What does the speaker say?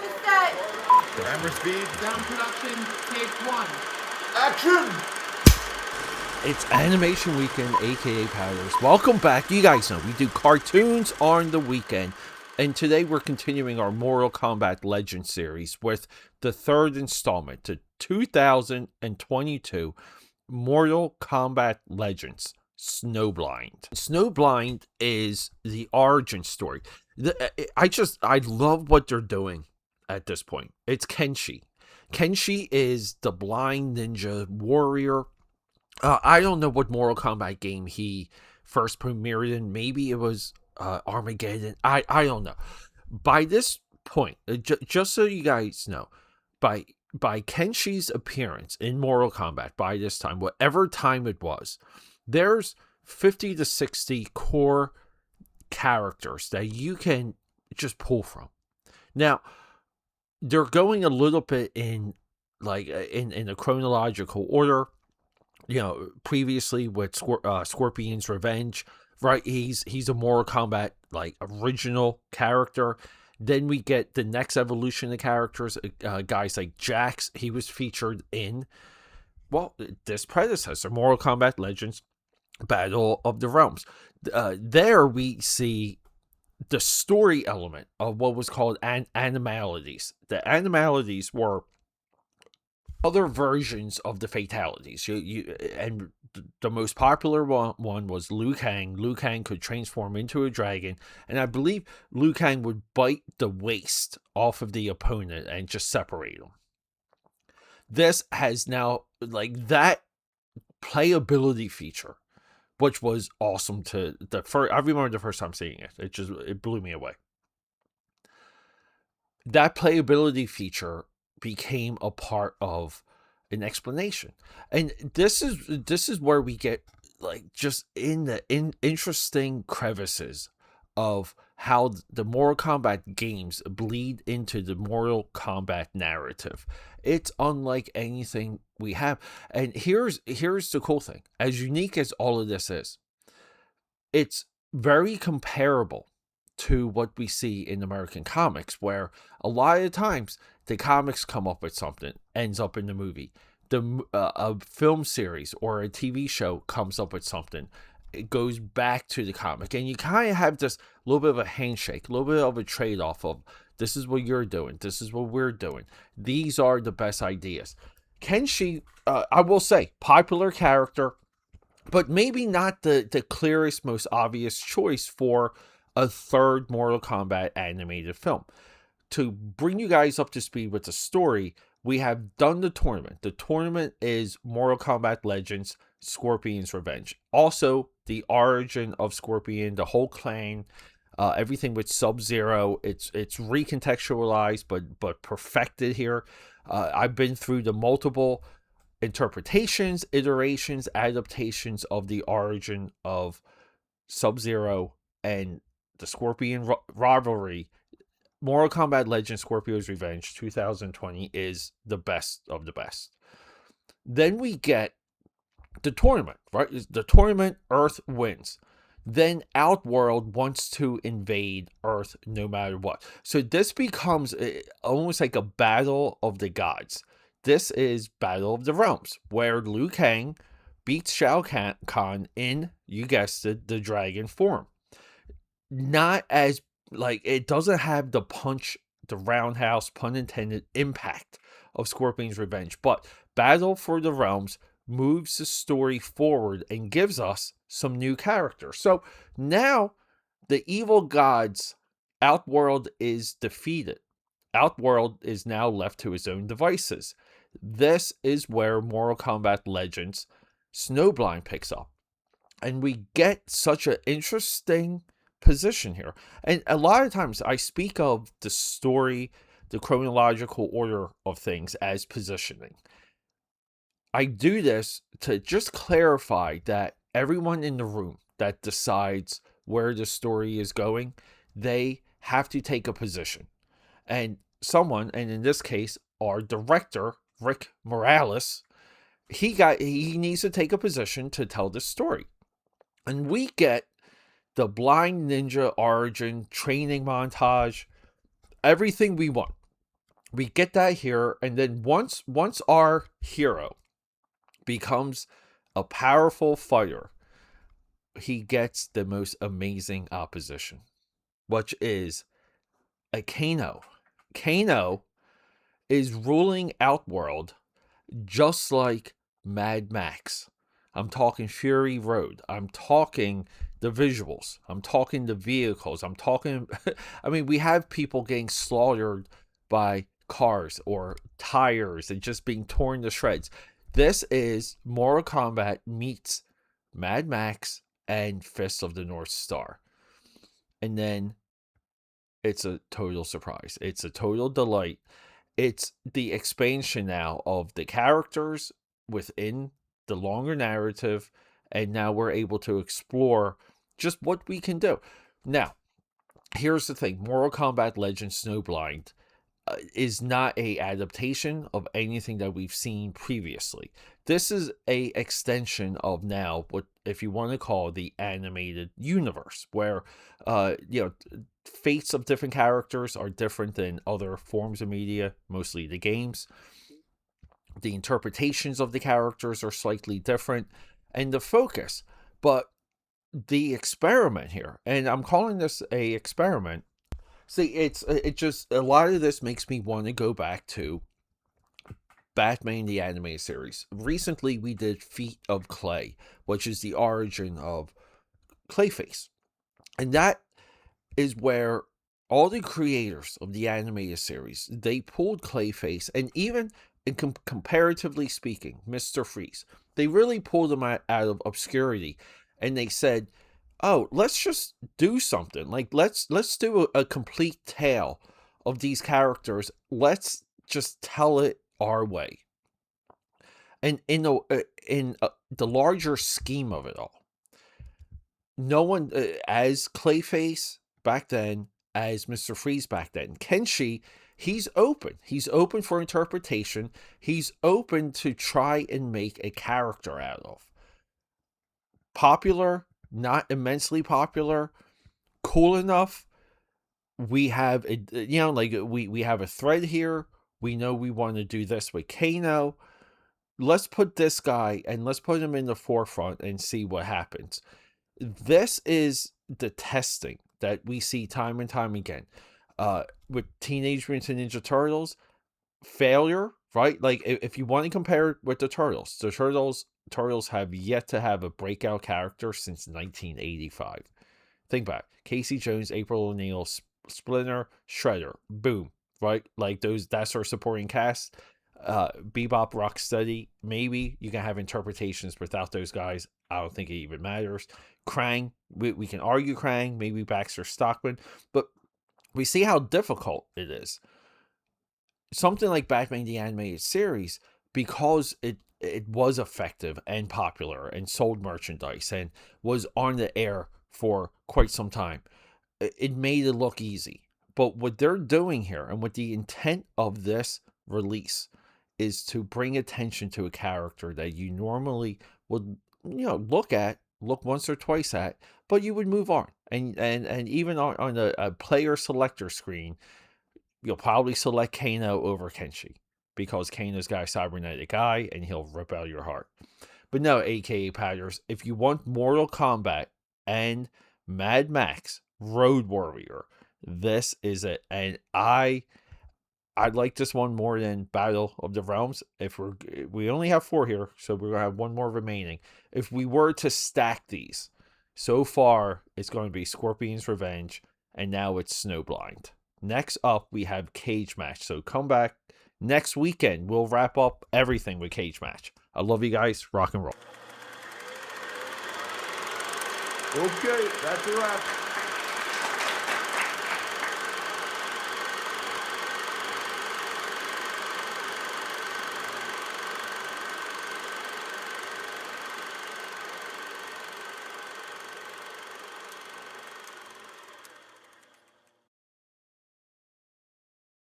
to set. Camera speed. Sound production, take one. Action! It's Animation Weekend, aka Powders. Welcome back. You guys know we do cartoons on the weekend. And today we're continuing our Mortal Kombat Legends series with the third installment to 2022 Mortal Kombat Legends Snowblind. Snowblind is the origin story. I love what they're doing at this point. It's Kenshi. Kenshi is the blind ninja warrior. I don't know what Mortal Kombat game he first premiered in. Maybe it was Armageddon. I don't know. By this point, just so you guys know, by Kenshi's appearance in Mortal Kombat, by this time, whatever time it was, there's 50 to 60 core characters that you can just pull from. Now, they're going a little bit in a chronological order. You know, previously with Scorpion's Revenge, right? He's a Mortal Kombat original character. Then we get the next evolution of characters, guys like Jax. He was featured in this predecessor, Mortal Kombat Legends Battle of the Realms. There we see the story element of what was called animalities. The animalities were other versions of the fatalities. And the most popular one was Liu Kang. Liu Kang could transform into a dragon, and I believe Liu Kang would bite the waist off of the opponent and just separate them. This has now that playability feature, which was awesome. I remember the first time seeing it. It blew me away. That playability feature became a part of an explanation, and this is where we get just in the interesting crevices of how the Mortal Kombat games bleed into the Mortal Kombat narrative. It's unlike anything we have, and here's the cool thing. As unique as all of this is, it's very comparable to what we see in American comics, where a lot of times the comics come up with something, ends up in the movie. A film series or a TV show comes up with something, it goes back to the comic, and you kind of have this little bit of a handshake, a little bit of a trade-off of, this is what you're doing, this is what we're doing. These are the best ideas. Kenshi, I will say, popular character, but maybe not the clearest, most obvious choice for a third Mortal Kombat animated film. To bring you guys up to speed with the story, we have done the tournament. The tournament is Mortal Kombat Legends Scorpion's Revenge. Also, the origin of Scorpion, the whole clan, everything with Sub-Zero. It's recontextualized, but perfected here. I've been through the multiple interpretations, iterations, adaptations of the origin of Sub-Zero and the Scorpion rivalry. Mortal Kombat Legends Scorpion's Revenge 2020 is the best of the best. Then we get the tournament, right? The tournament, Earth wins. Then Outworld wants to invade Earth no matter what. So this becomes almost like a battle of the gods. This is Battle of the Realms, where Liu Kang beats Shao Kahn in, you guessed it, the dragon form. Not as it doesn't have the punch, the roundhouse, pun intended, impact of Scorpion's Revenge, but Battle for the Realms moves the story forward and gives us some new characters. So now the evil gods, Outworld, is defeated. Outworld is now left to his own devices. This is where Mortal Kombat Legends Snowblind picks up, and we get such an interesting position here. And a lot of times I speak of the story, the chronological order of things, as positioning. I do this to just clarify that everyone in the room that decides where the story is going, they have to take a position. And someone, and in this case, our director, Rick Morales, he needs to take a position to tell this story. And we get the blind ninja origin, training montage, everything we want. we get that here, and then once our hero becomes a powerful fighter, he gets the most amazing opposition, which is a Kano. Kano is ruling Outworld just like Mad Max. I'm talking Fury Road. I'm talking the visuals. I'm talking the vehicles. I'm talking. I mean, we have people getting slaughtered by cars or tires and just being torn to shreds. This is Mortal Kombat meets Mad Max and Fist of the North Star. And then it's a total surprise. It's a total delight. It's the expansion now of the characters within the longer narrative, and now we're able to explore just what we can do. Now, here's the thing: Mortal Kombat Legends Snowblind is not a adaptation of anything that we've seen previously. This is a extension of now what, if you want to call, the animated universe, where fates of different characters are different than other forms of media, mostly the games. The interpretations of the characters are slightly different, and the focus, but the experiment here, and I'm calling this a experiment. See, it just, a lot of this makes me want to go back to Batman the Anime Series. Recently, we did Feet of Clay, which is the origin of Clayface. And that is where all the creators of the animated series, they pulled Clayface, and even in comparatively speaking, Mr. Freeze, they really pulled him out of obscurity, and they said, oh, let's just do something. Like, let's do a complete tale of these characters. Let's just tell it our way. And in the larger scheme of it all, no one, as Clayface back then, as Mr. Freeze back then, Kenshi, he's open. He's open for interpretation. He's open to try and make a character out of. Popular, not immensely popular, cool enough. We have we have a thread here. We know we want to do this with Kano. Let's put this guy and let's put him in the forefront and see what happens. This is the testing that we see time and time again. With Teenage Mutant Ninja Turtles, failure, right? Like, if you want to compare it with the Turtles have yet to have a breakout character since 1985. Think back. Casey Jones, April O'Neil, Splinter, Shredder, boom, right? Like, that's our supporting cast. Bebop, Rocksteady, maybe you can have interpretations without those guys. I don't think it even matters. Krang, we can argue Krang, maybe Baxter Stockman, but we see how difficult it is. Something like Batman the Animated Series, because it was effective and popular and sold merchandise and was on the air for quite some time, it made it look easy. But what they're doing here, and what the intent of this release, is to bring attention to a character that you normally would, look once or twice at, but you would move on. And even on a player selector screen, you'll probably select Kano over Kenshi, because Kano's got a cybernetic eye and he'll rip out your heart. But no, AKA Padders, if you want Mortal Kombat and Mad Max Road Warrior, this is it. And I like this one more than Battle of the Realms. If we only have 4 here, so we're gonna have 1 more remaining. If we were to stack these, so far it's going to be Scorpion's Revenge, and now it's Snowblind. Next up, we have Cage Match. So come back next weekend. We'll wrap up everything with Cage Match. I love you guys. Rock and roll. Okay, that's a wrap.